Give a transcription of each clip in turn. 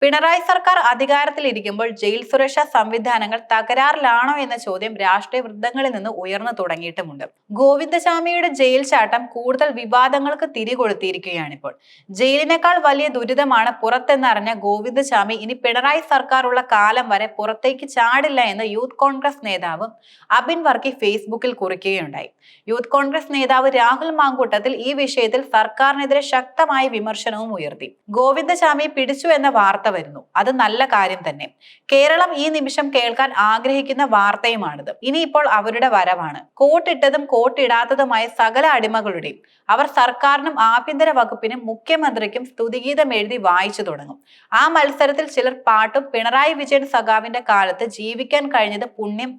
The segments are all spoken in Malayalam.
പിണറായി സർക്കാർ അധികാരത്തിലിരിക്കുമ്പോൾ ജയിൽ സുരക്ഷാ സംവിധാനങ്ങൾ തകരാറിലാണോ എന്ന ചോദ്യം രാഷ്ട്രീയ വൃത്തങ്ങളിൽ നിന്ന് ഉയർന്നു തുടങ്ങിയിട്ടുമുണ്ട്. ഗോവിന്ദചാമിയുടെ ജയിൽ ചാട്ടം കൂടുതൽ വിവാദങ്ങൾക്ക് തിരികൊളുത്തിയിരിക്കുകയാണിപ്പോൾ. ജയിലിനേക്കാൾ വലിയ ദുരിതമാണ് പുറത്തെന്നറിഞ്ഞ ഗോവിന്ദചാമി ഇനി പിണറായി സർക്കാർ ഉള്ള കാലം വരെ പുറത്തേക്ക് ചാടില്ല എന്ന് യൂത്ത് കോൺഗ്രസ് നേതാവ് അബിൻ വർക്കി ഫേസ്ബുക്കിൽ കുറിക്കുകയുണ്ടായി. യൂത്ത് കോൺഗ്രസ് നേതാവ് രാഹുൽ മാങ്കൂട്ടത്തിൽ ഈ വിഷയത്തിൽ സർക്കാരിനെതിരെ ശക്തമായ വിമർശനവും ഉയർത്തി. ഗോവിന്ദചാമി പിടിച്ചു എന്ന വാർത്ത വരുന്നു. അത് നല്ല കാര്യം തന്നെ. കേരളം ഈ നിമിഷം കേൾക്കാൻ ആഗ്രഹിക്കുന്ന വാർത്തയുമാണിത്. ഇനിയിപ്പോൾ അവരുടെ വരവാണ്. കോട്ടിട്ടതും കോട്ടിടാത്തതുമായ സകല അടിമകളുടെയും അവർ സർക്കാരിനും ആഭ്യന്തര വകുപ്പിനും മുഖ്യമന്ത്രിക്കും സ്തുതിഗീതം എഴുതി വായിച്ചു തുടങ്ങും. ആ മത്സരത്തിൽ ചിലർ പാട്ടും പിണറായി വിജയൻ സഖാവിന്റെ കാലത്ത് ജീവിക്കാൻ കഴിഞ്ഞത് പുണ്യം,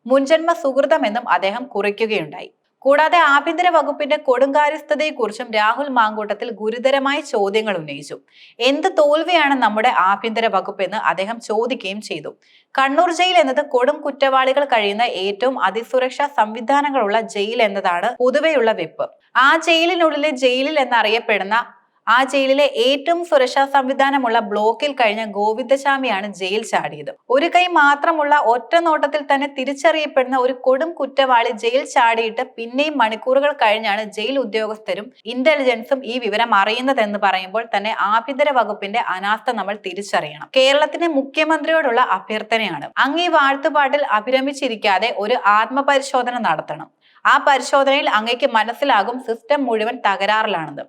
മുൻജന്മ സുഹൃതമെന്നും അദ്ദേഹം കുറിക്കുകയുണ്ടായി. കൂടാതെ ആഭ്യന്തര വകുപ്പിന്റെ കൊടുങ്കാര്യസ്ഥതയെക്കുറിച്ചും രാഹുൽ മാങ്കൂട്ടത്തിൽ ഗുരുതരമായ ചോദ്യങ്ങൾ ഉന്നയിച്ചു. എന്ത് തോൽവിയാണ് നമ്മുടെ ആഭ്യന്തര വകുപ്പ് എന്ന് അദ്ദേഹം ചോദിക്കുകയും ചെയ്തു. കണ്ണൂർ ജയിൽ എന്നത് കൊടും കുറ്റവാളികൾ കഴിയുന്ന ഏറ്റവും അതിസുരക്ഷാ സംവിധാനങ്ങളുള്ള ജയിൽ എന്നതാണ് പൊതുവെയുള്ള വെപ്പ്. ആ ജയിലിനുള്ളിലെ ജയിലിൽ എന്നറിയപ്പെടുന്ന ആ ജയിലിലെ ഏറ്റവും സുരക്ഷാ സംവിധാനമുള്ള ബ്ലോക്കിൽ കഴിഞ്ഞ ഗോവിന്ദചാമിയാണ് ജയിൽ ചാടിയത്. ഒരു കൈ മാത്രമുള്ള ഒറ്റ നോട്ടത്തിൽ തന്നെ തിരിച്ചറിയപ്പെടുന്ന ഒരു കൊടും കുറ്റവാളി ജയിൽ ചാടിയിട്ട് പിന്നെയും മണിക്കൂറുകൾ കഴിഞ്ഞാണ് ജയിൽ ഉദ്യോഗസ്ഥരും ഇന്റലിജൻസും ഈ വിവരം അറിയുന്നതെന്ന് പറയുമ്പോൾ തന്നെ ആഭ്യന്തര വകുപ്പിന്റെ അനാസ്ഥ നമ്മൾ തിരിച്ചറിയണം. കേരളത്തിന്റെ മുഖ്യമന്ത്രിയോടുള്ള അഭ്യർത്ഥനയാണ്, അങ്ങ് ഈ വാഴ്ത്തുപാട്ടിൽ അഭിരമിച്ചിരിക്കാതെ ഒരു ആത്മപരിശോധന നടത്തണം. ആ പരിശോധനയിൽ അങ്ങേക്ക് മനസ്സിലാകും സിസ്റ്റം മുഴുവൻ തകരാറിലാണെന്ന്.